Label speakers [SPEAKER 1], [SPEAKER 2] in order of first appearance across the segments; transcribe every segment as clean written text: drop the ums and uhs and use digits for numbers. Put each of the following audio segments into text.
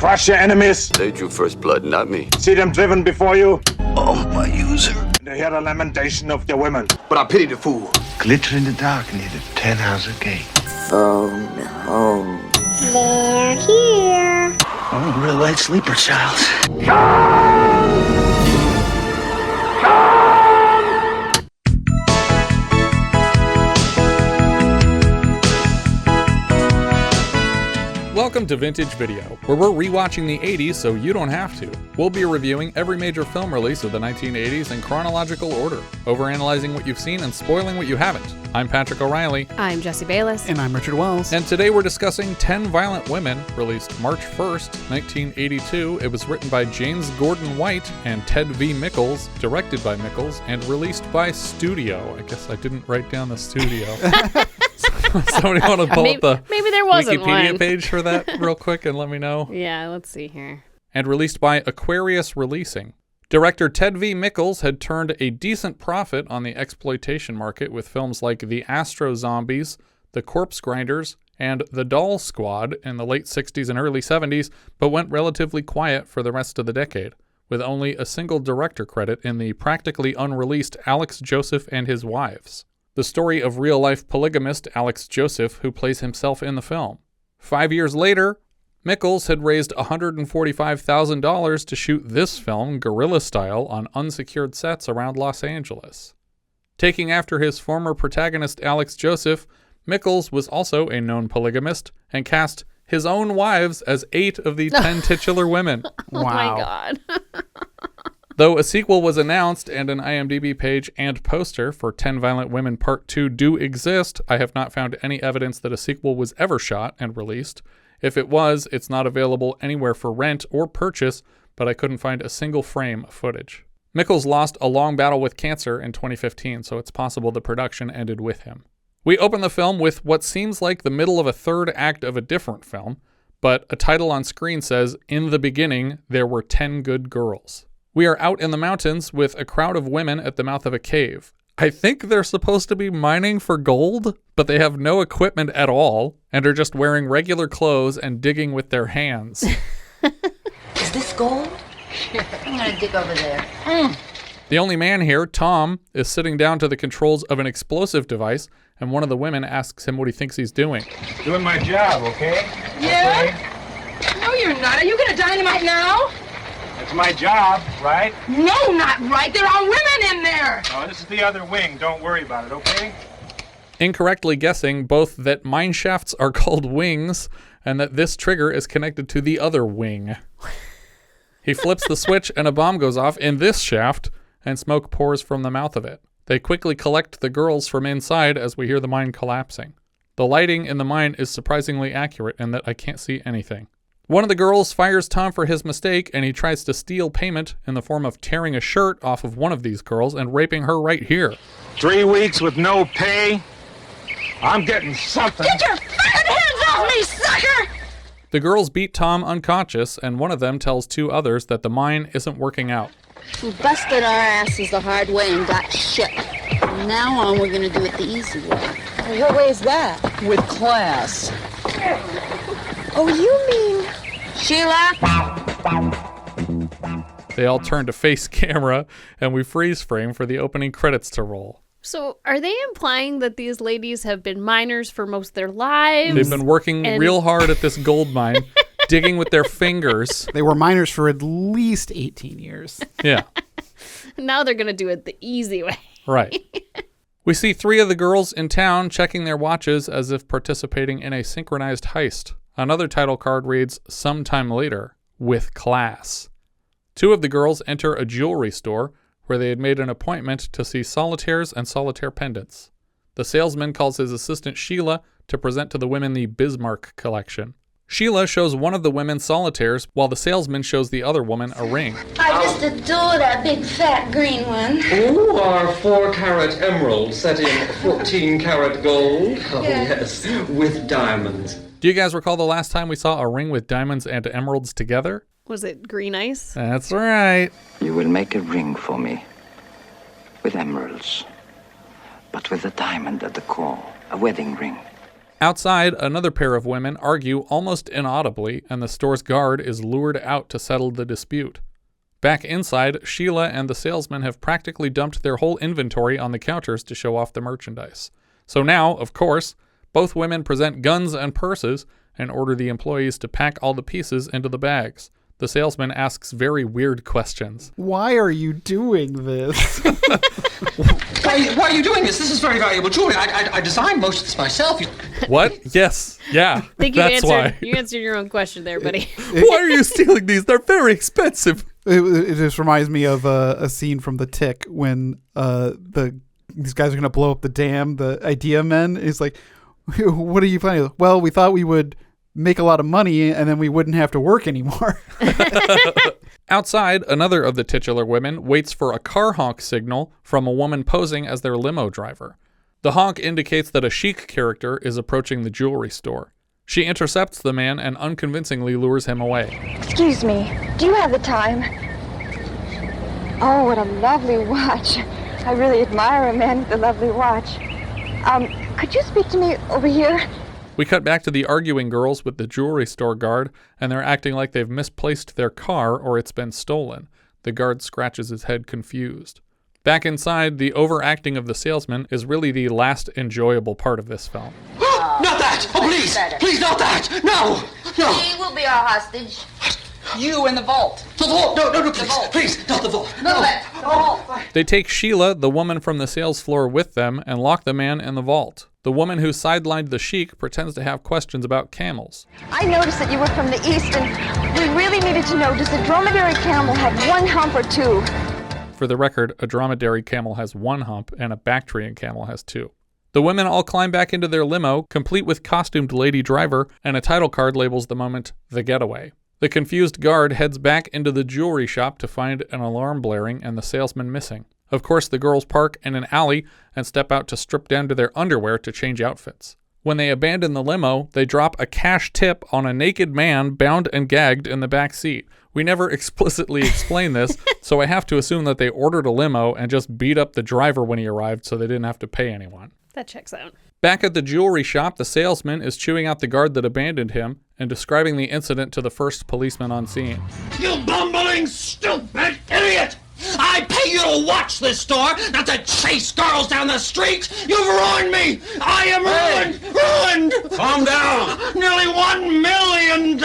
[SPEAKER 1] Crush your enemies.
[SPEAKER 2] They drew first blood, not me.
[SPEAKER 1] See them driven before you.
[SPEAKER 2] Oh, my user.
[SPEAKER 1] And hear the lamentation of your women.
[SPEAKER 2] But I pity the fool.
[SPEAKER 3] Glitter in the dark near the 10-house gate.
[SPEAKER 4] Oh no.
[SPEAKER 5] They're here.
[SPEAKER 3] Oh, real light sleeper, child.
[SPEAKER 6] Welcome to Vintage Video, where we're rewatching the 80s so you don't have to. We'll be reviewing every major film release of the 1980s in chronological order, overanalyzing what you've seen and spoiling what you haven't. I'm Patrick O'Reilly.
[SPEAKER 7] I'm Jesse Bayless.
[SPEAKER 8] And I'm Richard Wells.
[SPEAKER 6] And today we're discussing 10 Violent Women, released March 1st, 1982. It was written by James Gordon White and Ted V. Mikels, directed by Mikels, and released by Studio. I guess I didn't write down the studio. Somebody want to pull up the
[SPEAKER 7] maybe there wasn't
[SPEAKER 6] Wikipedia
[SPEAKER 7] one.
[SPEAKER 6] page for that real quick and let me know?
[SPEAKER 7] Yeah, let's see here.
[SPEAKER 6] And released by Aquarius Releasing. Director Ted V. Mikels had turned a decent profit on the exploitation market with films like The Astro Zombies, The Corpse Grinders, and The Doll Squad in the late 60s and early 70s, but went relatively quiet for the rest of the decade, with only a single director credit in the practically unreleased Alex Joseph and His Wives, the story of real-life polygamist Alex Joseph, who plays himself in the film. 5 years later, Mikels had raised $145,000 to shoot this film guerrilla style on unsecured sets around Los Angeles. Taking after his former protagonist Alex Joseph, Mikels was also a known polygamist and cast his own wives as 8 of the 10 titular women.
[SPEAKER 7] Oh my God.
[SPEAKER 6] Though a sequel was announced and an IMDb page and poster for 10 Violent Women Part 2 do exist, I have not found any evidence that a sequel was ever shot and released. If it was, it's not available anywhere for rent or purchase, but I couldn't find a single frame of footage. Mikels lost a long battle with cancer in 2015, so it's possible the production ended with him. We open the film with what seems like the middle of a third act of a different film, but a title on screen says, "In the beginning, there were 10 good girls." We are out in the mountains with a crowd of women at the mouth of a cave. I think they're supposed to be mining for gold, but they have no equipment at all and are just wearing regular clothes and digging with their hands.
[SPEAKER 4] Is this gold? I'm gonna dig over there.
[SPEAKER 6] The only man here, Tom, is sitting down to the controls of an explosive device, and one of the women asks him what he thinks he's doing.
[SPEAKER 1] Doing my job, okay?
[SPEAKER 9] Yeah? No, you're not. Are you gonna dynamite now?
[SPEAKER 1] It's my job, right?
[SPEAKER 9] No, not right. There are women in there.
[SPEAKER 1] Oh, this is the other wing. Don't worry about it, okay?
[SPEAKER 6] Incorrectly guessing both that mine shafts are called wings and that this trigger is connected to the other wing. He flips the switch and a bomb goes off in this shaft and smoke pours from the mouth of it. They quickly collect the girls from inside as we hear the mine collapsing. The lighting in the mine is surprisingly accurate in that I can't see anything. One of the girls fires Tom for his mistake, and he tries to steal payment in the form of tearing a shirt off of one of these girls and raping her right here.
[SPEAKER 1] 3 weeks with no pay. I'm getting something.
[SPEAKER 9] Get your fat hands off me, sucker!
[SPEAKER 6] The girls beat Tom unconscious, and one of them tells 2 others that the mine isn't working out.
[SPEAKER 4] We busted our asses the hard way and got shit. From now on, we're gonna do it the easy way.
[SPEAKER 9] What way is that? With class.
[SPEAKER 4] Oh, you mean... Sheila?
[SPEAKER 6] They all turn to face camera, and we freeze frame for the opening credits to roll.
[SPEAKER 7] So are they implying that these ladies have been miners for most of their lives?
[SPEAKER 6] They've been working real hard at this gold mine, digging with their fingers.
[SPEAKER 8] They were miners for at least 18 years.
[SPEAKER 6] Yeah.
[SPEAKER 7] Now they're going to do it the easy way.
[SPEAKER 6] Right. We see 3 of the girls in town checking their watches as if participating in a synchronized heist. Another title card reads, "Sometime later, with class." 2 of the girls enter a jewelry store where they had made an appointment to see solitaires and solitaire pendants. The salesman calls his assistant Sheila to present to the women the Bismarck collection. Sheila shows one of the women solitaires while the salesman shows the other woman a ring.
[SPEAKER 5] I just adore that big fat green one.
[SPEAKER 10] Ooh, our 4-carat emerald set in 14-carat gold. Oh, yes, with diamonds.
[SPEAKER 6] Do you guys recall the last time we saw a ring with diamonds and emeralds together?
[SPEAKER 7] Was it green ice?
[SPEAKER 6] That's right.
[SPEAKER 3] You will make a ring for me with emeralds, but with a diamond at the core, a wedding ring.
[SPEAKER 6] Outside, another pair of women argue almost inaudibly, and the store's guard is lured out to settle the dispute. Back inside, Sheila and the salesman have practically dumped their whole inventory on the counters to show off the merchandise. So now, of course, both women present guns and purses and order the employees to pack all the pieces into the bags. The salesman asks very weird questions.
[SPEAKER 8] Why are you doing this?
[SPEAKER 10] Why are you doing this? This is very valuable jewelry. I designed most of this myself.
[SPEAKER 6] What? Yes. Yeah.
[SPEAKER 7] I think you answered your own question there, buddy.
[SPEAKER 6] Why are you stealing these? They're very expensive.
[SPEAKER 8] It just reminds me of a scene from The Tick when these guys are going to blow up the dam. The idea men is like, what are you planning? Well, we thought we would make a lot of money and then we wouldn't have to work anymore.
[SPEAKER 6] Outside, another of the titular women waits for a car honk signal from a woman posing as their limo driver. The honk indicates that a chic character is approaching the jewelry store. She intercepts the man and unconvincingly lures him away.
[SPEAKER 11] Excuse me, do you have the time? Oh, what a lovely watch. I really admire a man with a lovely watch. Could you speak to me over here?
[SPEAKER 6] We cut back to the arguing girls with the jewelry store guard, and they're acting like they've misplaced their car or it's been stolen. The guard scratches his head confused. Back inside, the overacting of the salesman is really the last enjoyable part of this film.
[SPEAKER 10] Not that! Oh, please! Please, not that! No! No!
[SPEAKER 5] He will be our hostage.
[SPEAKER 9] You in the vault.
[SPEAKER 10] The vault! No, please! Please, not the vault!
[SPEAKER 5] No, the vault.
[SPEAKER 6] They take Sheila, the woman from the sales floor, with them and lock the man in the vault. The woman who sidelined the sheik pretends to have questions about camels.
[SPEAKER 11] I noticed that you were from the east, and we really needed to know, does a dromedary camel have one hump or two?
[SPEAKER 6] For the record, a dromedary camel has one hump and a Bactrian camel has two. The women all climb back into their limo, complete with costumed lady driver, and a title card labels the moment, The Getaway. The confused guard heads back into the jewelry shop to find an alarm blaring and the salesman missing. Of course, the girls park in an alley and step out to strip down to their underwear to change outfits. When they abandon the limo, they drop a cash tip on a naked man bound and gagged in the back seat. We never explicitly explain this, so I have to assume that they ordered a limo and just beat up the driver when he arrived so they didn't have to pay anyone.
[SPEAKER 7] That checks out.
[SPEAKER 6] Back at the jewelry shop, the salesman is chewing out the guard that abandoned him and describing the incident to the first policeman on scene.
[SPEAKER 1] You bumbling, stupid idiot! I pay you to watch this store, not to chase girls down the street! You've ruined me! I am ruined! Calm down! Nearly $1 million!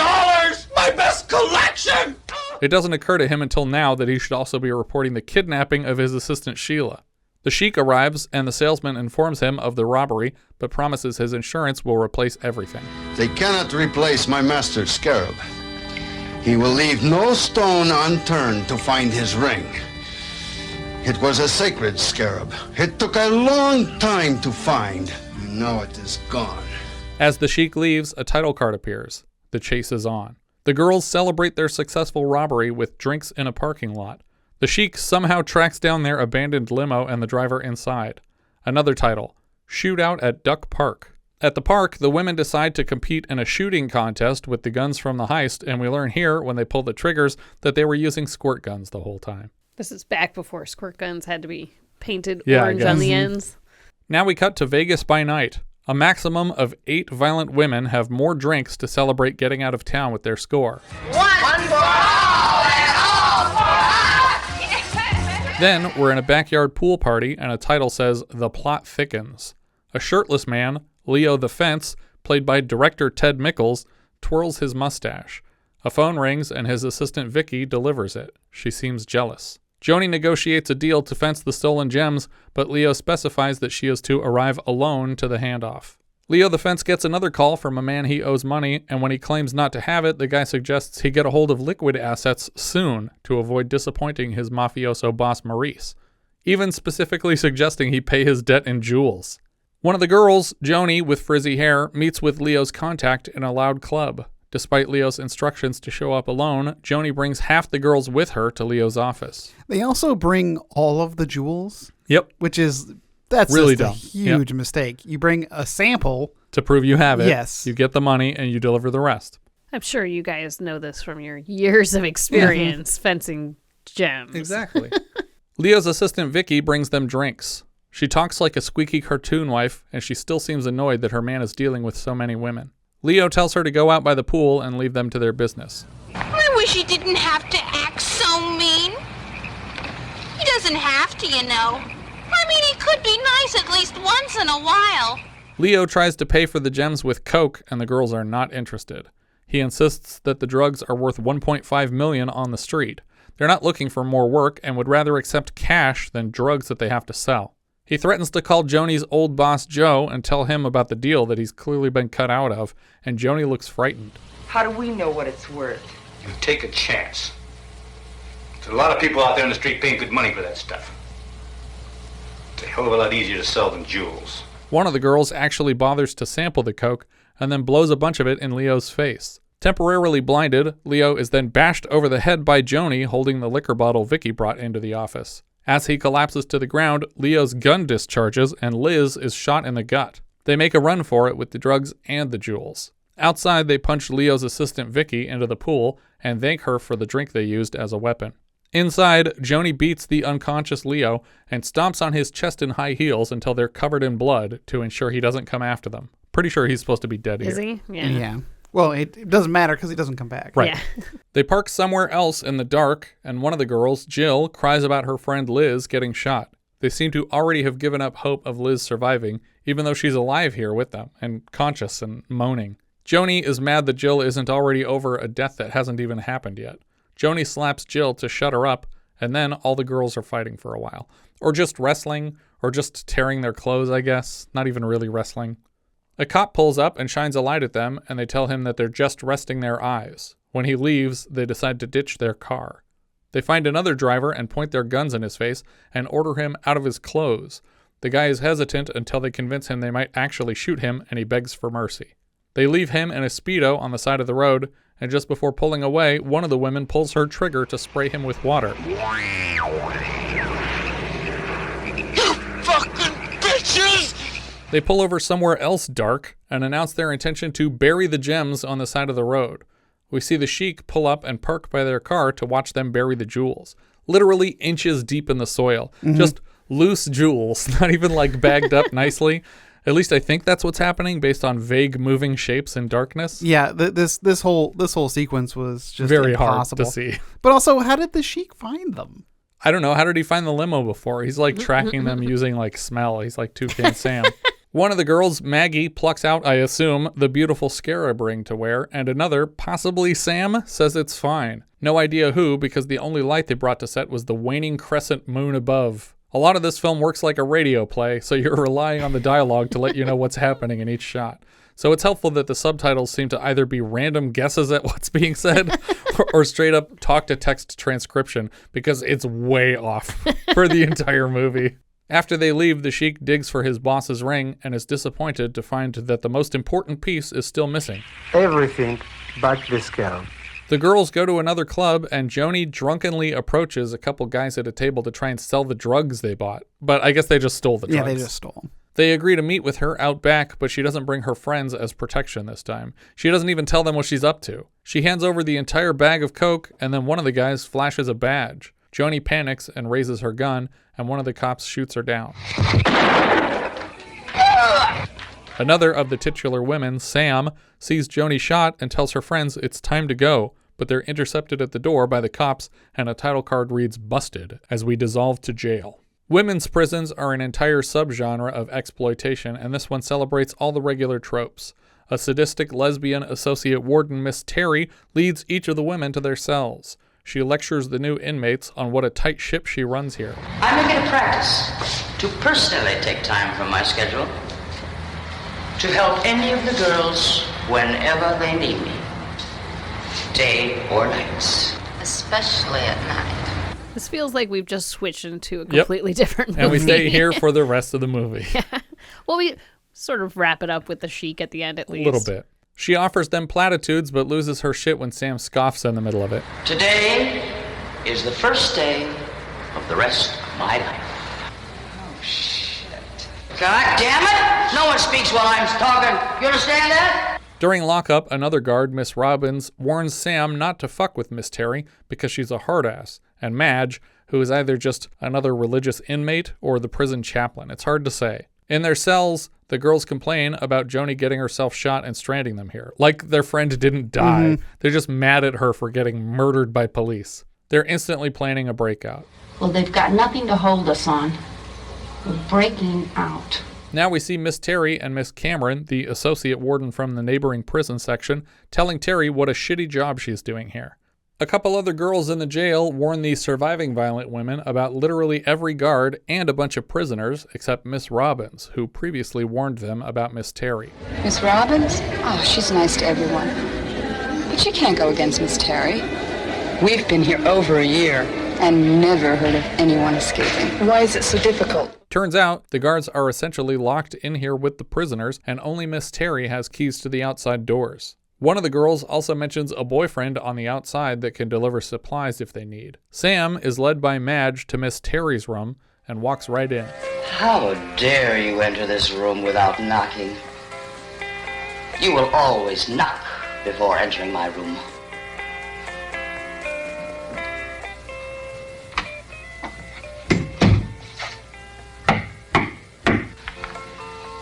[SPEAKER 1] My best collection!
[SPEAKER 6] It doesn't occur to him until now that he should also be reporting the kidnapping of his assistant Sheila. The sheik arrives, and the salesman informs him of the robbery, but promises his insurance will replace everything.
[SPEAKER 12] They cannot replace my master's scarab. He will leave no stone unturned to find his ring. It was a sacred scarab. It took a long time to find. Now it is gone.
[SPEAKER 6] As the sheik leaves, a title card appears. The chase is on. The girls celebrate their successful robbery with drinks in a parking lot. The sheik somehow tracks down their abandoned limo and the driver inside. Another title, Shootout at Duck Park. At the park, the women decide to compete in a shooting contest with the guns from the heist, and we learn here, when they pull the triggers, that they were using squirt guns the whole time.
[SPEAKER 7] This is back before squirt guns had to be painted orange on the ends.
[SPEAKER 6] Now we cut to Vegas by night. A maximum of 8 violent women have more drinks to celebrate getting out of town with their score.
[SPEAKER 5] One for all and all for us!
[SPEAKER 6] Then we're in a backyard pool party, and a title says, The Plot Thickens. A shirtless man, Leo the Fence, played by director Ted Mikels, twirls his mustache. A phone rings and his assistant Vicky delivers it. She seems jealous. Joanie negotiates a deal to fence the stolen gems, but Leo specifies that she is to arrive alone to the handoff. Leo the Fence gets another call from a man he owes money, and when he claims not to have it, the guy suggests he get a hold of liquid assets soon to avoid disappointing his mafioso boss Maurice, even specifically suggesting he pay his debt in jewels. One of the girls, Joanie with frizzy hair, meets with Leo's contact in a loud club. Despite Leo's instructions to show up alone, Joanie brings half the girls with her to Leo's office.
[SPEAKER 8] They also bring all of the jewels.
[SPEAKER 6] Yep.
[SPEAKER 8] That's
[SPEAKER 6] really
[SPEAKER 8] just
[SPEAKER 6] dumb.
[SPEAKER 8] A huge mistake. You bring a sample.
[SPEAKER 6] To prove you have it.
[SPEAKER 8] Yes.
[SPEAKER 6] You get the money and you deliver the rest.
[SPEAKER 7] I'm sure you guys know this from your years of experience fencing gems.
[SPEAKER 6] Exactly. Leo's assistant Vicky brings them drinks. She talks like a squeaky cartoon wife, and she still seems annoyed that her man is dealing with so many women. Leo tells her to go out by the pool and leave them to their business.
[SPEAKER 13] I wish he didn't have to act so mean. He doesn't have to, you know. I mean, he could be nice at least once in a while.
[SPEAKER 6] Leo tries to pay for the gems with coke, and the girls are not interested. He insists that the drugs are worth $1.5 million on the street. They're not looking for more work and would rather accept cash than drugs that they have to sell. He threatens to call Joanie's old boss Joe and tell him about the deal that he's clearly been cut out of, and Joanie looks frightened.
[SPEAKER 14] How do we know what it's worth?
[SPEAKER 15] You take a chance. There's a lot of people out there on the street paying good money for that stuff. It's a hell of a lot easier to sell than jewels.
[SPEAKER 6] One of the girls actually bothers to sample the coke and then blows a bunch of it in Leo's face. Temporarily blinded, Leo is then bashed over the head by Joanie holding the liquor bottle Vicky brought into the office. As he collapses to the ground, Leo's gun discharges and Liz is shot in the gut. They make a run for it with the drugs and the jewels. Outside, they punch Leo's assistant Vicky into the pool and thank her for the drink they used as a weapon. Inside, Joanie beats the unconscious Leo and stomps on his chest in high heels until they're covered in blood to ensure he doesn't come after them. Pretty sure he's supposed to be dead here.
[SPEAKER 7] Is he?
[SPEAKER 8] Yeah. Well, it doesn't matter because he doesn't come back.
[SPEAKER 6] Right.
[SPEAKER 7] Yeah.
[SPEAKER 6] They park somewhere else in the dark, and one of the girls, Jill, cries about her friend Liz getting shot. They seem to already have given up hope of Liz surviving, even though she's alive here with them, and conscious and moaning. Joanie is mad that Jill isn't already over a death that hasn't even happened yet. Joanie slaps Jill to shut her up, and then all the girls are fighting for a while. Or just wrestling, or just tearing their clothes, I guess. Not even really wrestling. A cop pulls up and shines a light at them, and they tell him that they're just resting their eyes. When he leaves, they decide to ditch their car. They find another driver and point their guns in his face and order him out of his clothes. The guy is hesitant until they convince him they might actually shoot him, and he begs for mercy. They leave him in a Speedo on the side of the road, and just before pulling away, one of the women pulls her trigger to spray him with water.
[SPEAKER 1] You fucking bitches!
[SPEAKER 6] They pull over somewhere else dark and announce their intention to bury the gems on the side of the road. We see the sheik pull up and park by their car to watch them bury the jewels. Literally inches deep in the soil.
[SPEAKER 8] Mm-hmm.
[SPEAKER 6] Just loose jewels, not even like bagged up nicely. At least I think that's what's happening based on vague moving shapes in darkness.
[SPEAKER 8] Yeah, this whole sequence was just
[SPEAKER 6] very
[SPEAKER 8] impossible
[SPEAKER 6] hard to see.
[SPEAKER 8] But also, how did the sheik find them?
[SPEAKER 6] I don't know. How did he find the limo before? He's like tracking them using like smell. He's like Toucan Sam. One of the girls, Maggie, plucks out, I assume, the beautiful scarab ring to wear, and another, possibly Sam, says it's fine. No idea who, because the only light they brought to set was the waning crescent moon above. A lot of this film works like a radio play, so you're relying on the dialogue to let you know what's happening in each shot. So it's helpful that the subtitles seem to either be random guesses at what's being said or straight up talk-to-text transcription, because it's way off for the entire movie. After they leave, the sheik digs for his boss's ring and is disappointed to find that the most important piece is still missing.
[SPEAKER 3] Everything but the scarab.
[SPEAKER 6] The girls go to another club, and Joanie drunkenly approaches a couple guys at a table to try and sell the drugs they bought. But I guess they just stole the drugs.
[SPEAKER 8] Yeah, they just stole them.
[SPEAKER 6] They agree to meet with her out back, but she doesn't bring her friends as protection this time. She doesn't even tell them what she's up to. She hands over the entire bag of coke, and then one of the guys flashes a badge. Joanie panics and raises her gun, and one of the cops shoots her down. Another of the titular women, Sam, sees Joanie shot and tells her friends it's time to go, but they're intercepted at the door by the cops, and a title card reads "Busted" as we dissolve to jail. Women's prisons are an entire subgenre of exploitation, and this one celebrates all the regular tropes. A sadistic lesbian associate warden, Miss Terry, leads each of the women to their cells. She lectures the new inmates on what a tight ship she runs here.
[SPEAKER 16] I make it a practice to personally take time from my schedule to help any of the girls whenever they need me, day or night.
[SPEAKER 13] Especially at night.
[SPEAKER 7] This feels like we've just switched into a completely different movie.
[SPEAKER 6] And we stay here for the rest of the movie.
[SPEAKER 7] Yeah. Well, we sort of wrap it up with the sheik at the end, at least.
[SPEAKER 6] A little bit. She offers them platitudes, but loses her shit when Sam scoffs in the middle of it.
[SPEAKER 16] Today is the first day of the rest of my life. Oh, shit. God damn it! No one speaks while I'm talking. You understand that?
[SPEAKER 6] During lockup, another guard, Miss Robbins, warns Sam not to fuck with Miss Terry because she's a hard ass, and Madge, who is either just another religious inmate or the prison chaplain. It's hard to say. In their cells, the girls complain about Joanie getting herself shot and stranding them here. Like their friend didn't die.
[SPEAKER 8] Mm-hmm.
[SPEAKER 6] They're just mad at her for getting murdered by police. They're instantly planning a breakout.
[SPEAKER 17] Well, they've got nothing to hold us on. We're breaking out.
[SPEAKER 6] Now we see Miss Terry and Miss Cameron, the associate warden from the neighboring prison section, telling Terry what a shitty job she's doing here. A couple other girls in the jail warn the surviving violent women about literally every guard and a bunch of prisoners except Miss Robbins, who previously warned them about Miss Terry.
[SPEAKER 18] Miss Robbins? Oh, she's nice to everyone. But you can't go against Miss Terry.
[SPEAKER 14] We've been here over a year.
[SPEAKER 18] And never heard of anyone escaping.
[SPEAKER 14] Why is it so difficult?
[SPEAKER 6] Turns out, the guards are essentially locked in here with the prisoners, and only Miss Terry has keys to the outside doors. One of the girls also mentions a boyfriend on the outside that can deliver supplies if they need. Sam is led by Madge to Miss Terry's room and walks right in.
[SPEAKER 16] How dare you enter this room without knocking? You will always knock before entering my room.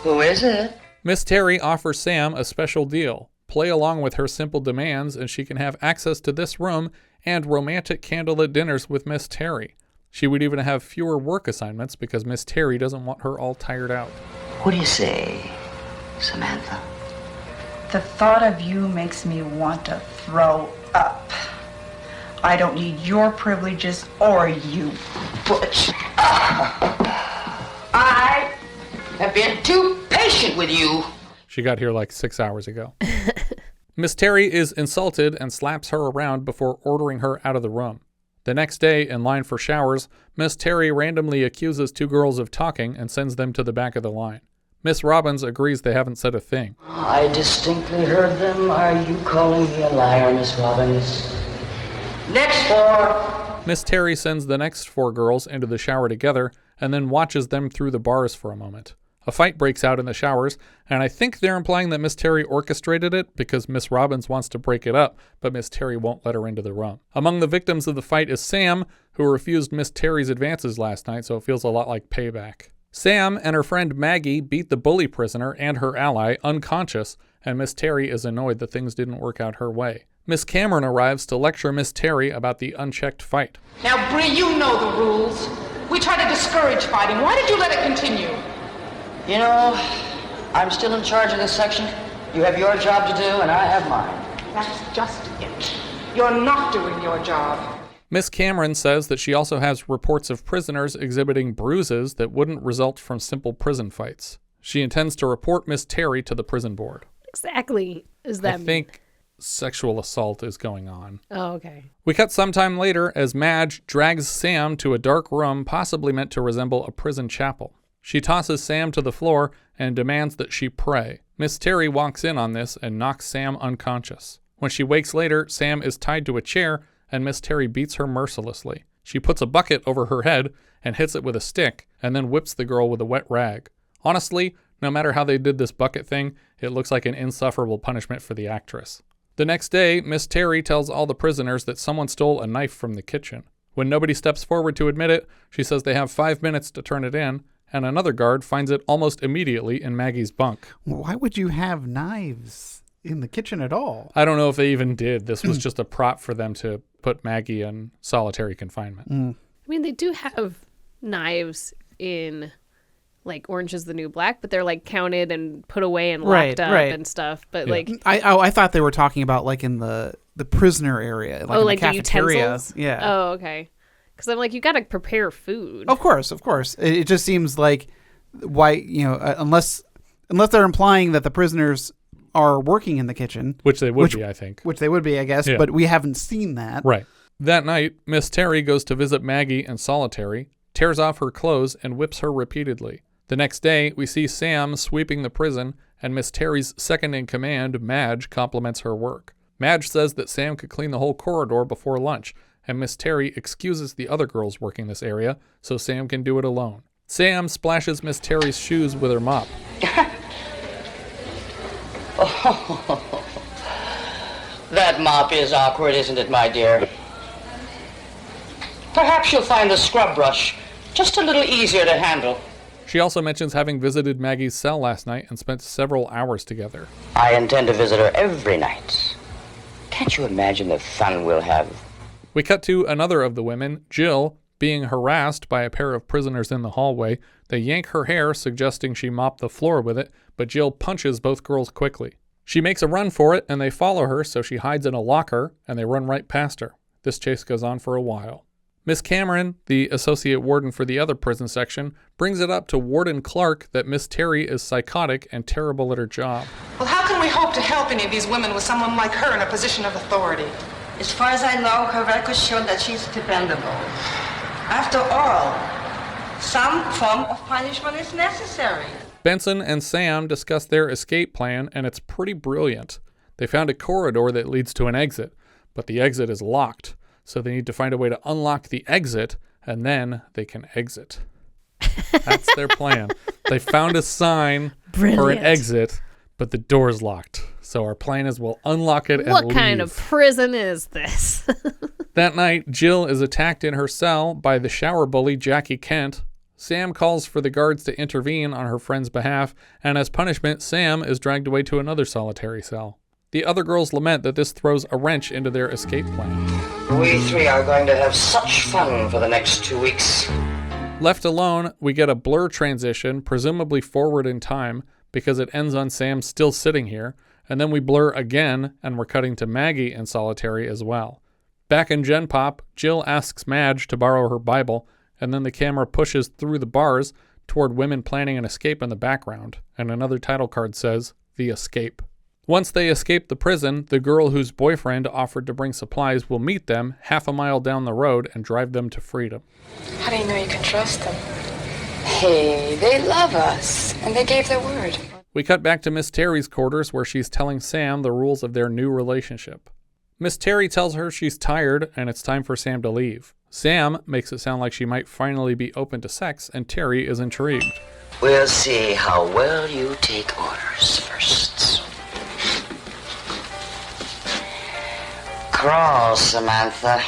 [SPEAKER 16] Who is it?
[SPEAKER 6] Miss Terry offers Sam a special deal. Play along with her simple demands and she can have access to this room and romantic candlelit dinners with Miss Terry. She would even have fewer work assignments because Miss Terry doesn't want her all tired out.
[SPEAKER 16] What do you say, Samantha?
[SPEAKER 19] The thought of you makes me want to throw up. I don't need your privileges or you, Butch.
[SPEAKER 16] I have been too patient with you.
[SPEAKER 6] She got here like 6 hours ago. Miss Terry is insulted and slaps her around before ordering her out of the room. The next day, in line for showers, Miss Terry randomly accuses two girls of talking and sends them to the back of the line. Miss Robbins agrees they haven't said a thing.
[SPEAKER 16] I distinctly heard them. Are you calling me a liar, Miss Robbins? Next 4.
[SPEAKER 6] Miss Terry sends the next 4 girls into the shower together and then watches them through the bars for a moment. A fight breaks out in the showers, and I think they're implying that Miss Terry orchestrated it because Miss Robbins wants to break it up, but Miss Terry won't let her into the room. Among the victims of the fight is Sam, who refused Miss Terry's advances last night, so it feels a lot like payback. Sam and her friend Maggie beat the bully prisoner and her ally unconscious, and Miss Terry is annoyed that things didn't work out her way. Miss Cameron arrives to lecture Miss Terry about the unchecked fight.
[SPEAKER 9] Now, Bree, you know the rules. We try to discourage fighting. Why did you let it continue?
[SPEAKER 16] You know, I'm still in charge of this section. You have your job to do, and I have mine.
[SPEAKER 9] That's just it. You're not doing your job.
[SPEAKER 6] Miss Cameron says that she also has reports of prisoners exhibiting bruises that wouldn't result from simple prison fights. She intends to report Miss Terry to the prison board.
[SPEAKER 7] Exactly. Is that
[SPEAKER 6] I think sexual assault is going on.
[SPEAKER 7] Oh, okay.
[SPEAKER 6] We cut sometime later as Madge drags Sam to a dark room possibly meant to resemble a prison chapel. She tosses Sam to the floor and demands that she pray. Miss Terry walks in on this and knocks Sam unconscious. When she wakes later, Sam is tied to a chair and Miss Terry beats her mercilessly. She puts a bucket over her head and hits it with a stick and then whips the girl with a wet rag. Honestly, no matter how they did this bucket thing, it looks like an insufferable punishment for the actress. The next day, Miss Terry tells all the prisoners that someone stole a knife from the kitchen. When nobody steps forward to admit it, she says they have 5 minutes to turn it in, and another guard finds it almost immediately in Maggie's bunk.
[SPEAKER 8] Why would you have knives in the kitchen at all?
[SPEAKER 6] I don't know if they even did. This was just a prop for them to put Maggie in solitary confinement.
[SPEAKER 7] I mean, they do have knives in, like, Orange is the New Black, but they're, like, counted and put away and locked up and stuff. But, like...
[SPEAKER 8] I thought they were talking about, like, in the prisoner area, like in
[SPEAKER 7] like
[SPEAKER 8] the cafeteria.
[SPEAKER 7] Utensils?
[SPEAKER 8] Yeah.
[SPEAKER 7] Oh, okay. Because I'm like, you got to prepare food.
[SPEAKER 8] Of course. It just seems like why, unless they're implying that the prisoners are working in the kitchen.
[SPEAKER 6] Which they would be, I think.
[SPEAKER 8] Which they would be, I guess,
[SPEAKER 6] yeah.
[SPEAKER 8] But we haven't seen that.
[SPEAKER 6] Right. That night, Miss Terry goes to visit Maggie in solitary, tears off her clothes, and whips her repeatedly. The next day, we see Sam sweeping the prison, and Miss Terry's second-in-command, Madge, compliments her work. Madge says that Sam could clean the whole corridor before lunch, and Miss Terry excuses the other girls working this area so Sam can do it alone. Sam splashes Miss Terry's shoes with her mop.
[SPEAKER 16] Oh, that mop is awkward, isn't it, my dear? Perhaps you'll find the scrub brush just a little easier to handle.
[SPEAKER 6] She also mentions having visited Maggie's cell last night and spent several hours together.
[SPEAKER 16] I intend to visit her every night. Can't you imagine the fun we'll have?
[SPEAKER 6] We cut to another of the women, Jill, being harassed by a pair of prisoners in the hallway. They yank her hair, suggesting she mop the floor with it, but Jill punches both girls quickly. She makes a run for it, and they follow her, so she hides in a locker, and they run right past her. This chase goes on for a while. Miss Cameron, the associate warden for the other prison section, brings it up to Warden Clark that Miss Terry is psychotic and terrible at her job.
[SPEAKER 9] Well, how can we hope to help any of these women with someone like her in a position of authority?
[SPEAKER 20] As far as I know, her records show that she's dependable. After all, some form of punishment is necessary.
[SPEAKER 6] Benson and Sam discuss their escape plan, and it's pretty brilliant. They found a corridor that leads to an exit, but the exit is locked, so they need to find a way to unlock the exit, and then they can exit. That's their plan. They found a sign for an exit, but the door's locked. So our plan is we'll unlock it and
[SPEAKER 7] What
[SPEAKER 6] leave.
[SPEAKER 7] kind of prison is this?
[SPEAKER 6] That night, Jill is attacked in her cell by the shower bully Jackie Kent. Sam calls for the guards to intervene on her friend's behalf, and as punishment, Sam is dragged away to another solitary cell. The other girls lament that this throws a wrench into their escape plan.
[SPEAKER 16] We three are going to have such fun for the next 2 weeks.
[SPEAKER 6] Left alone, we get a blur transition, presumably forward in time, because it ends on Sam still sitting here, and then we blur again, and we're cutting to Maggie in solitary as well. Back in Gen Pop, Jill asks Madge to borrow her Bible, and then the camera pushes through the bars toward women planning an escape in the background, and another title card says, The Escape. Once they escape the prison, the girl whose boyfriend offered to bring supplies will meet them half a mile down the road and drive them to freedom.
[SPEAKER 18] How do you know you can trust them? Hey, they love us, and they gave their word.
[SPEAKER 6] We cut back to Miss Terry's quarters where she's telling Sam the rules of their new relationship. Miss Terry tells her she's tired and it's time for Sam to leave. Sam makes it sound like she might finally be open to sex, and Terry is intrigued.
[SPEAKER 16] We'll see how well you take orders first. Crawl, Samantha.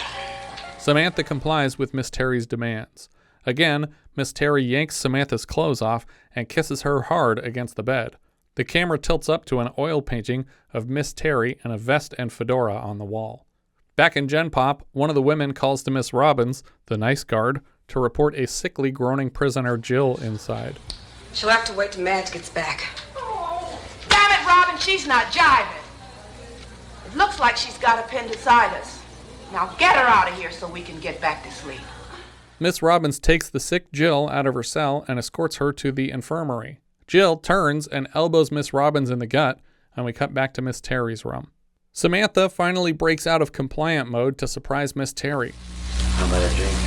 [SPEAKER 6] Samantha complies with Miss Terry's demands. Again, Miss Terry yanks Samantha's clothes off and kisses her hard against the bed. The camera tilts up to an oil painting of Miss Terry in a vest and fedora on the wall. Back in Gen Pop, one of the women calls to Miss Robbins, the nice guard, to report a sickly, groaning prisoner Jill inside.
[SPEAKER 20] She'll have to wait till Madge gets back.
[SPEAKER 9] Oh, damn it, Robin, she's not jiving. It looks like she's got appendicitis. Now get her out of here so we can get back to sleep.
[SPEAKER 6] Miss Robbins takes the sick Jill out of her cell and escorts her to the infirmary. Jill turns and elbows Miss Robbins in the gut, and we cut back to Miss Terry's room. Samantha finally breaks out of compliant mode to surprise Miss Terry.
[SPEAKER 16] How about a drink?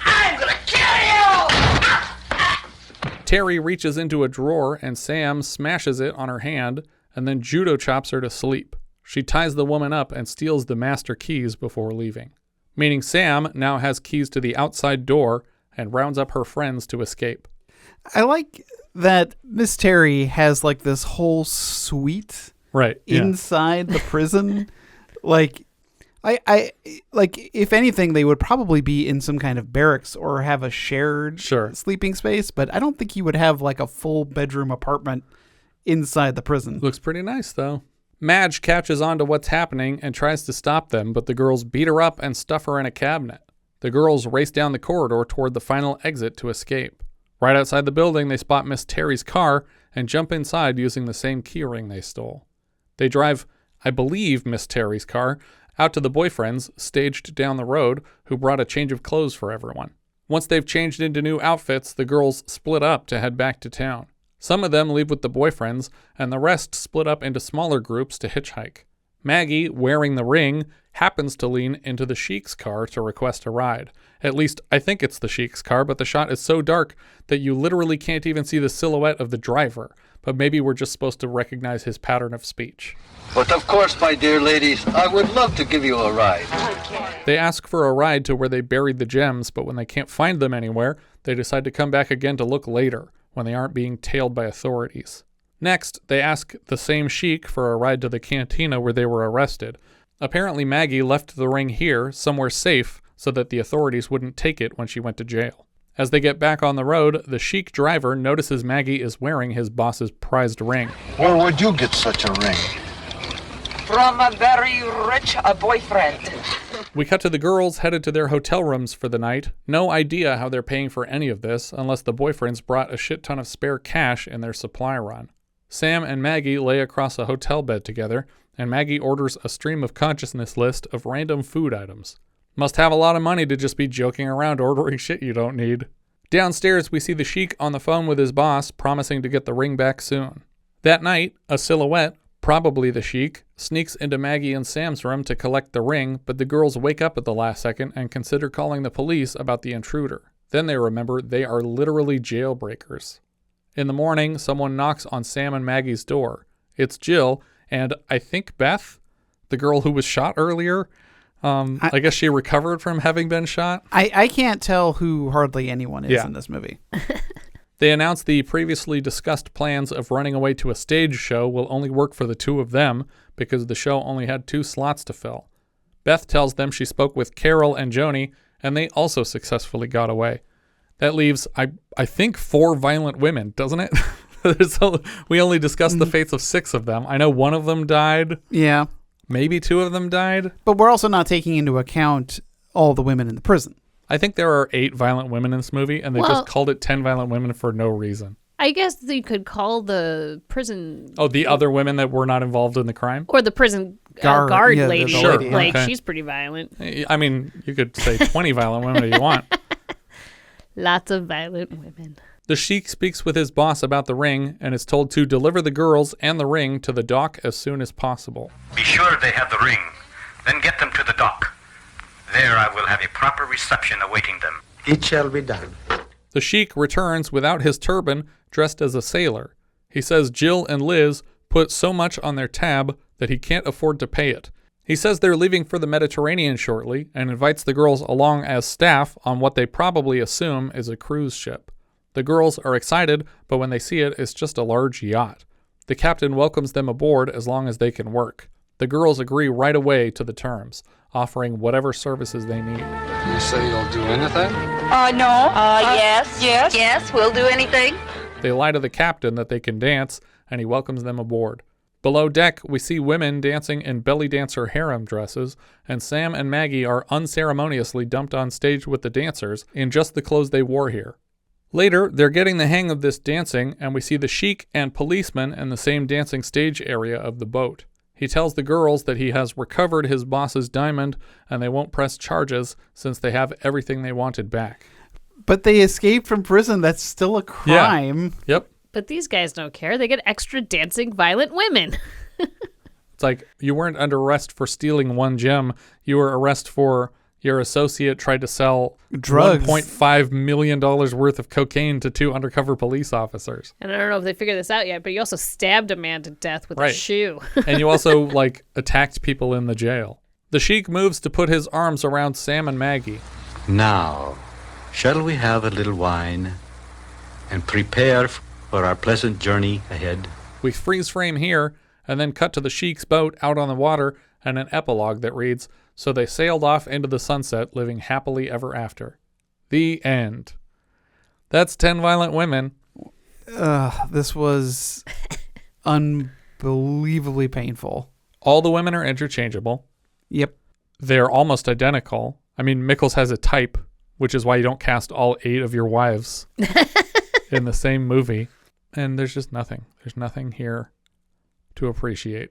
[SPEAKER 9] I'm gonna kill you!
[SPEAKER 6] Terry reaches into a drawer and Sam smashes it on her hand and then judo chops her to sleep. She ties the woman up and steals the master keys before leaving. Meaning Sam now has keys to the outside door and rounds up her friends to escape.
[SPEAKER 8] I like that Miss Terry has like this whole suite inside the prison. Like I like, if anything, they would probably be in some kind of barracks or have a shared sleeping space, but I don't think you would have like a full bedroom apartment inside the prison.
[SPEAKER 6] Looks pretty nice though. Madge catches on to what's happening and tries to stop them, but the girls beat her up and stuff her in a cabinet. The girls race down the corridor toward the final exit to escape. Right outside the building, they spot Miss Terry's car and jump inside using the same keyring they stole. They drive, I believe, Miss Terry's car out to the boyfriends staged down the road who brought a change of clothes for everyone. Once they've changed into new outfits, the girls split up to head back to town. Some of them leave with the boyfriends, and the rest split up into smaller groups to hitchhike. Maggie, wearing the ring, happens to lean into the Sheik's car to request a ride. At least, I think it's the Sheik's car, but the shot is so dark that you literally can't even see the silhouette of the driver. But maybe we're just supposed to recognize his pattern of speech.
[SPEAKER 21] But of course, my dear ladies, I would love to give you a ride.
[SPEAKER 6] They ask for a ride to where they buried the gems, but when they can't find them anywhere, they decide to come back again to look later, when they aren't being tailed by authorities. Next, they ask the same Sheik for a ride to the cantina where they were arrested. Apparently Maggie left the ring here, somewhere safe, so that the authorities wouldn't take it when she went to jail. As they get back on the road, the chic driver notices Maggie is wearing his boss's prized ring.
[SPEAKER 12] Where would you get such a ring?
[SPEAKER 20] From a very rich boyfriend.
[SPEAKER 6] We cut to the girls headed to their hotel rooms for the night. No idea how they're paying for any of this, unless the boyfriends brought a shit ton of spare cash in their supply run. Sam and Maggie lay across a hotel bed together, and Maggie orders a stream of consciousness list of random food items. Must have a lot of money to just be joking around ordering shit you don't need. Downstairs, we see the Sheik on the phone with his boss, promising to get the ring back soon. That night, a silhouette, probably the Sheik, sneaks into Maggie and Sam's room to collect the ring, but the girls wake up at the last second and consider calling the police about the intruder. Then they remember they are literally jailbreakers. In the morning, someone knocks on Sam and Maggie's door. It's Jill, and I think Beth, the girl who was shot earlier. I guess she recovered from having been shot.
[SPEAKER 8] I can't tell who hardly anyone is in this movie.
[SPEAKER 6] They announced the previously discussed plans of running away to a stage show will only work for the two of them because the show only had 2 slots to fill. Beth tells them she spoke with Carol and Joanie, and they also successfully got away. That leaves, I think, 4 violent women, doesn't it? We only discussed the fates of 6 of them. I know one of them died.
[SPEAKER 8] Yeah.
[SPEAKER 6] Maybe 2 of them died.
[SPEAKER 8] But we're also not taking into account all the women in the prison.
[SPEAKER 6] I think there are 8 violent women in this movie, and they just called it 10 violent women for no reason.
[SPEAKER 7] I guess they could call the prison...
[SPEAKER 6] Oh, the other women that were not involved in the crime?
[SPEAKER 7] Or the prison guard lady.
[SPEAKER 6] Sure.
[SPEAKER 7] Like, she's pretty violent.
[SPEAKER 6] I mean, you could say 20 violent women if you want.
[SPEAKER 7] Lots of violent women.
[SPEAKER 6] The Sheik speaks with his boss about the ring and is told to deliver the girls and the ring to the dock as soon as possible.
[SPEAKER 15] Be sure they have the ring. Then get them to the dock. There I will have a proper reception awaiting them.
[SPEAKER 3] It shall be done.
[SPEAKER 6] The Sheik returns without his turban, dressed as a sailor. He says Jill and Liz put so much on their tab that he can't afford to pay it. He says they're leaving for the Mediterranean shortly and invites the girls along as staff on what they probably assume is a cruise ship. The girls are excited, but when they see it, it's just a large yacht. The captain welcomes them aboard as long as they can work. The girls agree right away to the terms, offering whatever services they need.
[SPEAKER 21] You say you'll do anything?
[SPEAKER 5] No. Yes, we'll do anything.
[SPEAKER 6] They lie to the captain that they can dance, and he welcomes them aboard. Below deck, we see women dancing in belly dancer harem dresses, and Sam and Maggie are unceremoniously dumped on stage with the dancers in just the clothes they wore here. Later, they're getting the hang of this dancing, and we see the Sheik and policemen in the same dancing stage area of the boat. He tells the girls that he has recovered his boss's diamond, and they won't press charges since they have everything they wanted back.
[SPEAKER 8] But they escaped from prison. That's still a crime.
[SPEAKER 6] Yeah. Yep.
[SPEAKER 7] But these guys don't care. They get extra dancing violent women.
[SPEAKER 6] It's like you weren't under arrest for stealing 1 gem. You were arrested for your associate tried to sell
[SPEAKER 8] drugs.
[SPEAKER 6] $1.5 million worth of cocaine to 2 undercover police officers.
[SPEAKER 7] And I don't know if they figured this out yet, but you also stabbed a man to death with a shoe.
[SPEAKER 6] And you also attacked people in the jail. The Sheik moves to put his arms around Sam and Maggie.
[SPEAKER 2] Now, shall we have a little wine and prepare for our pleasant journey ahead?
[SPEAKER 6] We freeze frame here and then cut to the Sheik's boat out on the water and an epilogue that reads, "So they sailed off into the sunset, living happily ever after." The end. That's 10 violent women.
[SPEAKER 8] This was unbelievably painful.
[SPEAKER 6] All the women are interchangeable.
[SPEAKER 8] Yep.
[SPEAKER 6] They're almost identical. I mean, Mikels has a type, which is why you don't cast all 8 of your wives in the same movie. And there's just nothing. There's nothing here to appreciate.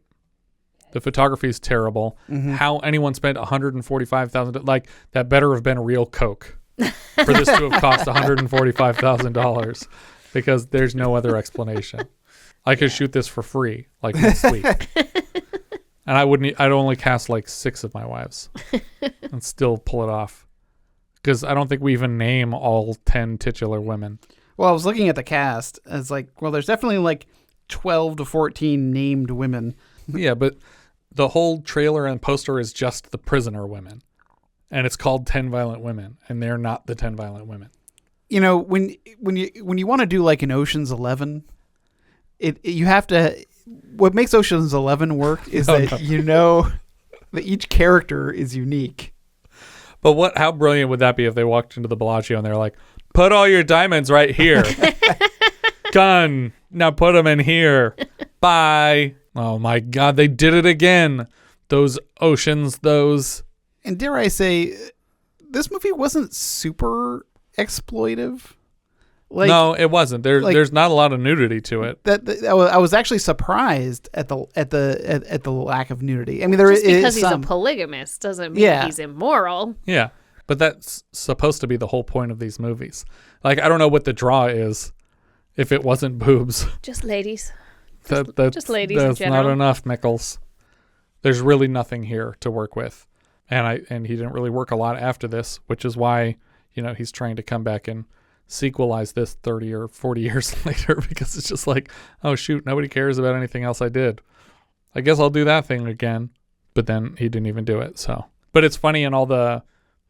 [SPEAKER 6] The photography is terrible. Mm-hmm. How anyone spent $145,000, that better have been real Coke for this to have cost $145,000 because there's no other explanation. I could shoot this for free, this week. And I'd only cast 6 of my wives and still pull it off. Because I don't think we even name all 10 titular women.
[SPEAKER 8] Well, I was looking at the cast. It's there's definitely 12 to 14 named women.
[SPEAKER 6] Yeah, but the whole trailer and poster is just the prisoner women. And it's called 10 Violent Women. And they're not the 10 Violent Women.
[SPEAKER 8] You know, when you want to do an Ocean's 11, you have to... What makes Ocean's 11 work is Each character is unique.
[SPEAKER 6] But how brilliant would that be if they walked into the Bellagio and they're like, put all your diamonds right here. Gun. Now put them in here. Bye. Oh my God, they did it again. Those oceans, those.
[SPEAKER 8] And dare I say, this movie wasn't super exploitive.
[SPEAKER 6] No, it wasn't. There's not a lot of nudity to it.
[SPEAKER 8] I was actually surprised at the lack of nudity. I mean,
[SPEAKER 7] just because he's a polygamist doesn't mean he's immoral.
[SPEAKER 6] Yeah, but that's supposed to be the whole point of these movies. Like, I don't know what the draw is if it wasn't boobs.
[SPEAKER 7] Just ladies.
[SPEAKER 6] Just
[SPEAKER 7] ladies in
[SPEAKER 6] That's
[SPEAKER 7] general.
[SPEAKER 6] not enough, Mikels. There's really nothing here to work with, and he didn't really work a lot after this, which is why he's trying to come back and sequelize this 30 or 40 years later, because it's just like, oh shoot, nobody cares about anything else I did. I guess I'll do that thing again. But then he didn't even do it. So, but it's funny in all the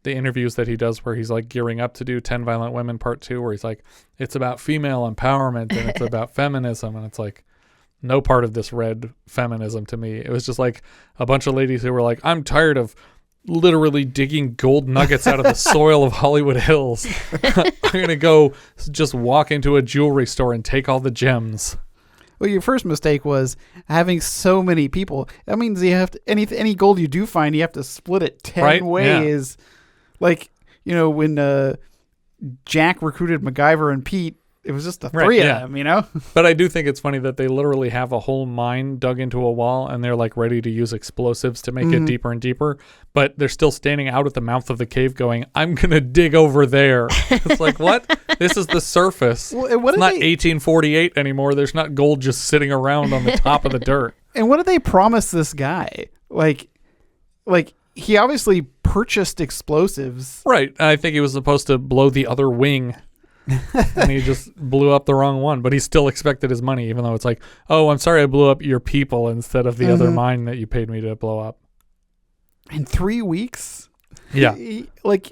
[SPEAKER 6] interviews that he does where he's like gearing up to do 10 Violent Women Part 2, where he's like, it's about female empowerment and it's about feminism. And it's like, no part of this read feminism to me. It was just like a bunch of ladies who were like, I'm tired of literally digging gold nuggets out of the soil of Hollywood Hills. I'm going to go just walk into a jewelry store and take all the gems.
[SPEAKER 8] Well, your first mistake was having so many people. That means you have to, any gold you do find, you have to split it 10 ways. Yeah. Like, when Jack recruited MacGyver and Pete, it was just the three of them,
[SPEAKER 6] But I do think it's funny that they literally have a whole mine dug into a wall and they're like ready to use explosives to make it deeper and deeper. But they're still standing out at the mouth of the cave going, I'm going to dig over there. It's like, what? This is the surface. Well, it's not 1848 anymore. There's not gold just sitting around on the top of the dirt.
[SPEAKER 8] And what did they promise this guy? Like he obviously purchased explosives.
[SPEAKER 6] Right. I think he was supposed to blow the other wing. And he just blew up the wrong one, but he still expected his money, even though it's like, oh, I'm sorry I blew up your people instead of the other mine that you paid me to blow up.
[SPEAKER 8] In 3 weeks?
[SPEAKER 6] Yeah.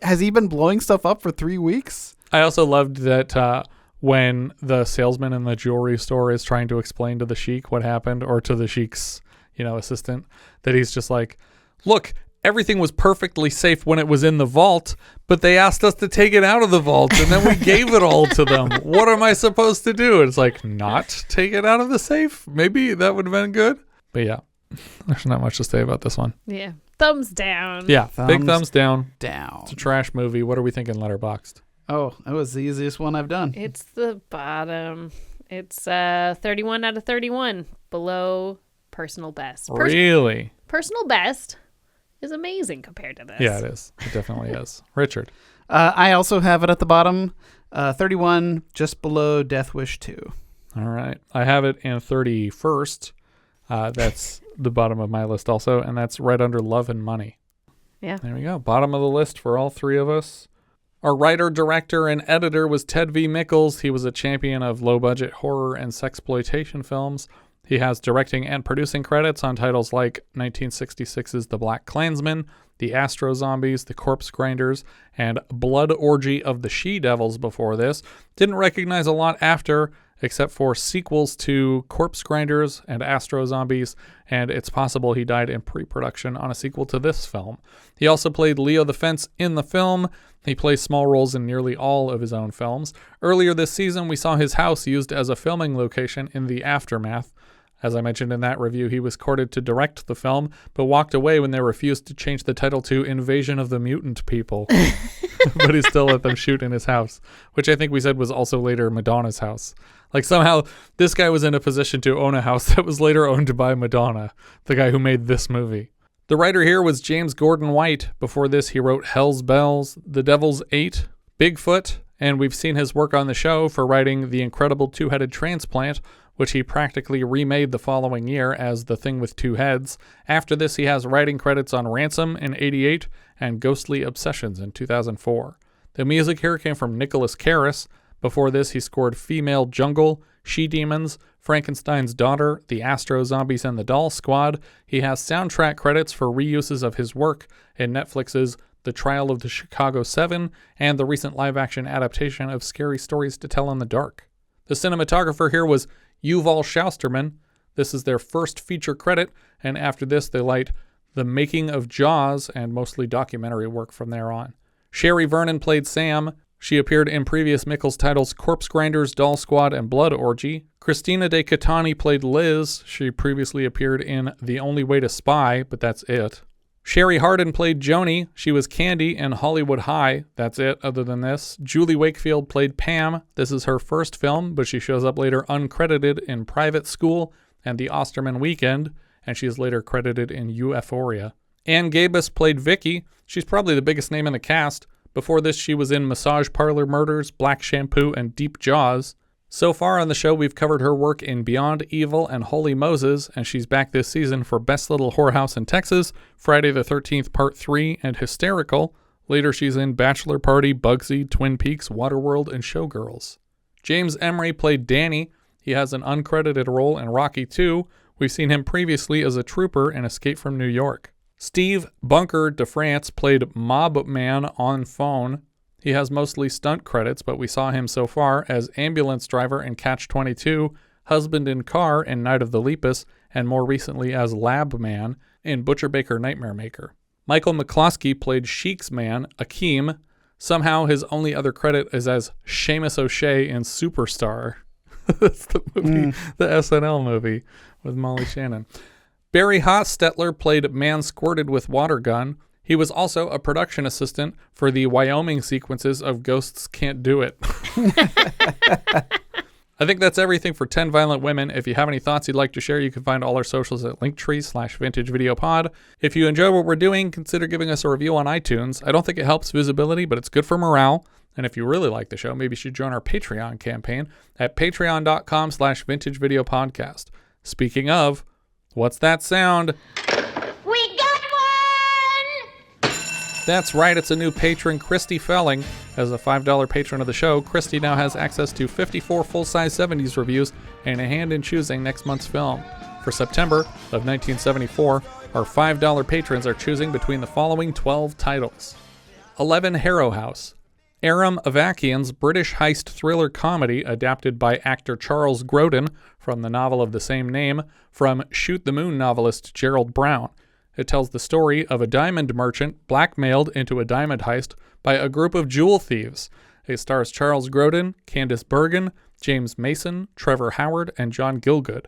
[SPEAKER 8] Has he been blowing stuff up for 3 weeks?
[SPEAKER 6] I also loved that when the salesman in the jewelry store is trying to explain to the sheik what happened, or to the sheik's, assistant, that he's just like, look, everything was perfectly safe when it was in the vault, but they asked us to take it out of the vault, and then we gave it all to them. What am I supposed to do? And it's like, not take it out of the safe? Maybe that would have been good. But yeah, there's not much to say about this one.
[SPEAKER 7] Yeah. Thumbs down.
[SPEAKER 6] Yeah, big thumbs down.
[SPEAKER 8] Down.
[SPEAKER 6] It's a trash movie. What are we thinking, Letterboxd?
[SPEAKER 8] Oh, that was the easiest one I've done.
[SPEAKER 7] It's the bottom. It's 31 out of 31. Below personal best.
[SPEAKER 6] Really?
[SPEAKER 7] Personal best is amazing compared to this.
[SPEAKER 6] Yeah, it is. It definitely is. Richard?
[SPEAKER 8] I also have it at the bottom. 31, just below Death Wish 2.
[SPEAKER 6] All right. I have it in 31st. That's the bottom of my list also, and that's right under Love and Money.
[SPEAKER 7] Yeah.
[SPEAKER 6] There we go. Bottom of the list for all three of us. Our writer, director, and editor was Ted V. Mikels. He was a champion of low-budget horror and sexploitation films. He has directing and producing credits on titles like 1966's The Black Klansman, The Astro Zombies, The Corpse Grinders, and Blood Orgy of the She-Devils before this. Didn't recognize a lot after, except for sequels to Corpse Grinders and Astro Zombies, and it's possible he died in pre-production on a sequel to this film. He also played Leo the Fence in the film. He plays small roles in nearly all of his own films. Earlier this season, we saw his house used as a filming location in The Aftermath. As I mentioned in that review, he was courted to direct the film, but walked away when they refused to change the title to Invasion of the Mutant People. But he still let them shoot in his house, which I think we said was also later Madonna's house. Like somehow this guy was in a position to own a house that was later owned by Madonna, the guy who made this movie. The writer here was James Gordon White. Before this, he wrote Hell's Bells, The Devil's Eight, Bigfoot, and we've seen his work on the show for writing The Incredible Two-Headed Transplant, which he practically remade the following year as The Thing with Two Heads. After this, he has writing credits on Ransom in '88 and Ghostly Obsessions in 2004. The music here came from Nicholas Karras. Before this, he scored Female Jungle, She-Demons, Frankenstein's Daughter, The Astro Zombies, and The Doll Squad. He has soundtrack credits for reuses of his work in Netflix's The Trial of the Chicago 7 and the recent live-action adaptation of Scary Stories to Tell in the Dark. The cinematographer here was Yuval Schusterman. This is their first feature credit, and after this they light The Making of Jaws, and mostly documentary work from there on. Sherri Vernon played Sam. She appeared in previous Mikels titles Corpse Grinders, Doll Squad, and Blood Orgy. Christina de Cattani played Liz. She previously appeared in The Only Way to Spy, but that's it. Sherri Hardin played Joanie. She was Candy in Hollywood High. That's it, other than this. Julie Wakefield played Pam. This is her first film, but she shows up later uncredited in Private School and The Osterman Weekend, and she is later credited in Euphoria. Ann Gabus played Vicky. She's probably the biggest name in the cast. Before this, she was in Massage Parlor Murders, Black Shampoo, and Deep Jaws. So far on the show, we've covered her work in Beyond Evil and Holy Moses, and she's back this season for Best Little Whorehouse in Texas, Friday the 13th Part 3, and Hysterical. Later, she's in Bachelor Party, Bugsy, Twin Peaks, Waterworld, and Showgirls. James Emery played Danny. He has an uncredited role in Rocky 2. We've seen him previously as a trooper in Escape from New York. Steve Bunker de France played Mob Man on Phone. He has mostly stunt credits, but we saw him so far as ambulance driver in Catch-22, husband in Car in Night of the Lepus, and more recently as Lab Man in Butcher Baker Nightmare Maker. Michael McCloskey played Sheik's man, Akeem. Somehow his only other credit is as Seamus O'Shea in Superstar. That's the movie, the SNL movie with Molly Shannon. Barry Hostetler played Man Squirted with Water Gun. He was also a production assistant for the Wyoming sequences of Ghosts Can't Do It. I think that's everything for 10 Violent Women. If you have any thoughts you'd like to share, you can find all our socials at linktree/vintagevideopod. If you enjoy what we're doing, consider giving us a review on iTunes. I don't think it helps visibility, but it's good for morale. And if you really like the show, maybe you should join our Patreon campaign at patreon.com/vintagevideopodcast. Speaking of, what's that sound?
[SPEAKER 13] We got one!
[SPEAKER 6] That's right, it's a new patron, Christy Felling. As a $5 patron of the show, Christy now has access to 54 full-size 70s reviews and a hand in choosing next month's film. For September of 1974, our $5 patrons are choosing between the following 12 titles. 11 Harrow House. Aram Avakian's British heist thriller comedy adapted by actor Charles Grodin from the novel of the same name from Shoot the Moon novelist Gerald Brown. It tells the story of a diamond merchant blackmailed into a diamond heist by a group of jewel thieves. It stars Charles Grodin, Candice Bergen, James Mason, Trevor Howard, and John Gielgud.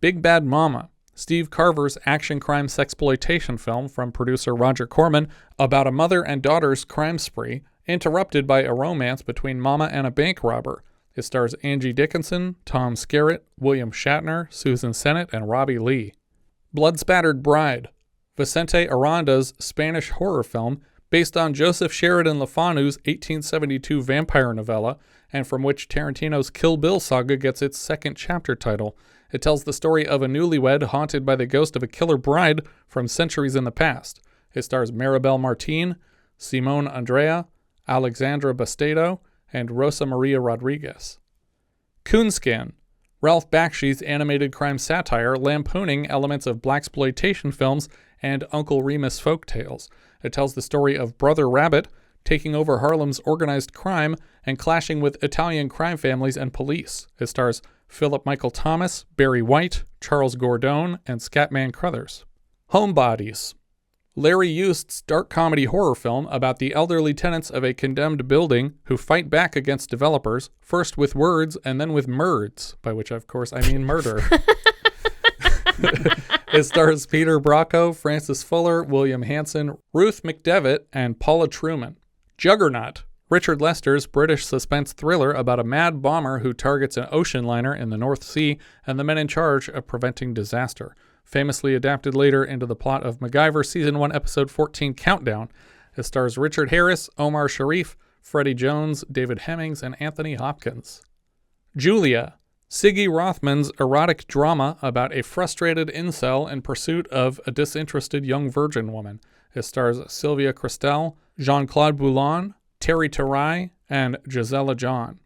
[SPEAKER 6] Big Bad Mama. Steve Carver's action crime sexploitation film from producer Roger Corman about a mother and daughter's crime spree interrupted by a romance between Mama and a bank robber. It stars Angie Dickinson, Tom Skerritt, William Shatner, Susan Sennett, and Robbie Lee. Blood-Spattered Bride. Vicente Aranda's Spanish horror film based on Joseph Sheridan Le Fanu's 1872 vampire novella, and from which Tarantino's Kill Bill saga gets its second chapter title. It tells the story of a newlywed haunted by the ghost of a killer bride from centuries in the past. It stars Maribel Martin, Simone Andrea, Alexandra Bastedo, and Rosa Maria Rodriguez. Coonskin. Ralph Bakshi's animated crime satire lampooning elements of blaxploitation films and Uncle Remus folktales. It tells the story of Brother Rabbit taking over Harlem's organized crime and clashing with Italian crime families and police. It stars Philip Michael Thomas, Barry White, Charles Gordon, and Scatman Crothers. Homebodies. Larry Eust's dark comedy horror film about the elderly tenants of a condemned building who fight back against developers, first with words and then with murds, by which, of course, I mean murder. It stars Peter Bracco, Francis Fuller, William Hanson, Ruth McDevitt, and Paula Truman. Juggernaut. Richard Lester's British suspense thriller about a mad bomber who targets an ocean liner in the North Sea and the men in charge of preventing disaster. Famously adapted later into the plot of MacGyver Season 1, Episode 14, Countdown. It stars Richard Harris, Omar Sharif, Freddie Jones, David Hemmings, and Anthony Hopkins. Julia. Siggy Rothman's erotic drama about a frustrated incel in pursuit of a disinterested young virgin woman. It stars Sylvia Christel, Jean-Claude Boulon, Terry Tarai, and Gisela John.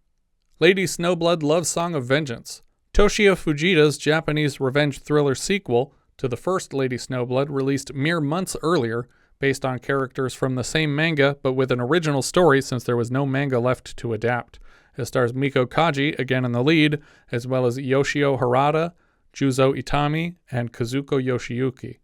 [SPEAKER 6] Lady Snowblood Love Song of Vengeance. Toshio Fujita's Japanese revenge thriller sequel to the first Lady Snowblood, released mere months earlier, based on characters from the same manga but with an original story since there was no manga left to adapt. It stars Miko Kaji, again in the lead, as well as Yoshio Harada, Juzo Itami, and Kazuko Yoshiyuki.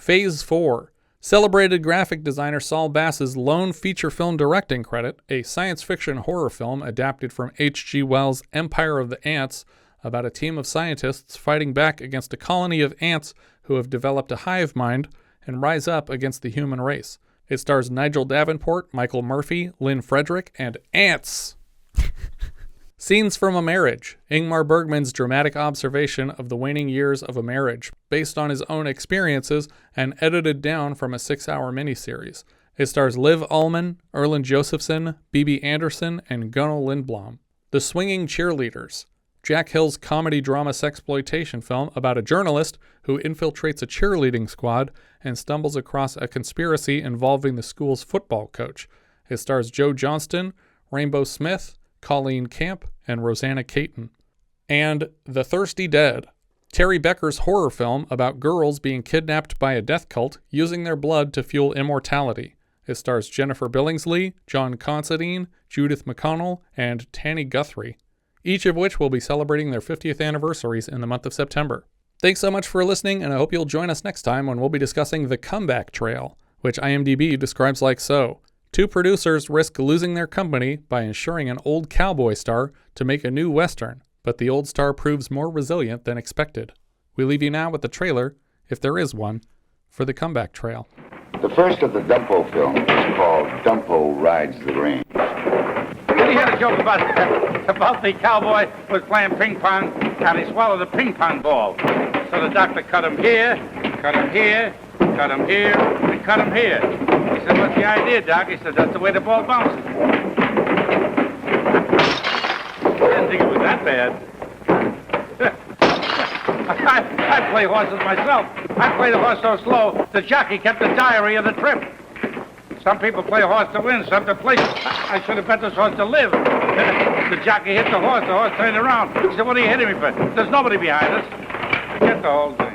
[SPEAKER 6] Phase 4. Celebrated graphic designer Saul Bass's lone feature film directing credit, a science fiction horror film adapted from H.G. Wells' Empire of the Ants about a team of scientists fighting back against a colony of ants who have developed a hive mind and rise up against the human race. It stars Nigel Davenport, Michael Murphy, Lynn Frederick, and ants. Scenes from a Marriage, Ingmar Bergman's dramatic observation of the waning years of a marriage, based on his own experiences and edited down from a 6-hour miniseries. It stars Liv Ullmann, Erland Josephson, Bibi Andersson, and Gunnar Lindblom. The Swinging Cheerleaders, Jack Hill's comedy-drama sexploitation film about a journalist who infiltrates a cheerleading squad and stumbles across a conspiracy involving the school's football coach. It stars Joe Johnston, Rainbow Smith, Colleen Camp, and Rosanna Caton. And The Thirsty Dead, Terry Becker's horror film about girls being kidnapped by a death cult using their blood to fuel immortality. It stars Jennifer Billingsley, John Considine, Judith McConnell, and Tanny Guthrie, each of which will be celebrating their 50th anniversaries in the month of September. Thanks so much for listening, and I hope you'll join us next time when we'll be discussing The Comeback Trail, which IMDb describes like so. 2 producers risk losing their company by insuring an old cowboy star to make a new Western, but the old star proves more resilient than expected. We leave you now with the trailer, if there is one, for The Comeback Trail.
[SPEAKER 4] The first of the Dumpo films is called Dumpo Rides the Range.
[SPEAKER 22] You heard a joke about the cowboy who was playing ping pong and he swallowed a ping pong ball. So the doctor cut him here, cut him here, cut him here, and cut him here. He said, "What's the idea, Doc?" He said, "That's the way the ball bounces." I didn't think it was that bad. I play horses myself. I played the horse so slow, the jockey kept a diary of the trip. Some people play a horse to win, some to place. I should have bet this horse to live. The jockey hit the horse turned around. He said, "What are you hitting me for?" There's nobody behind us. Forget the whole thing.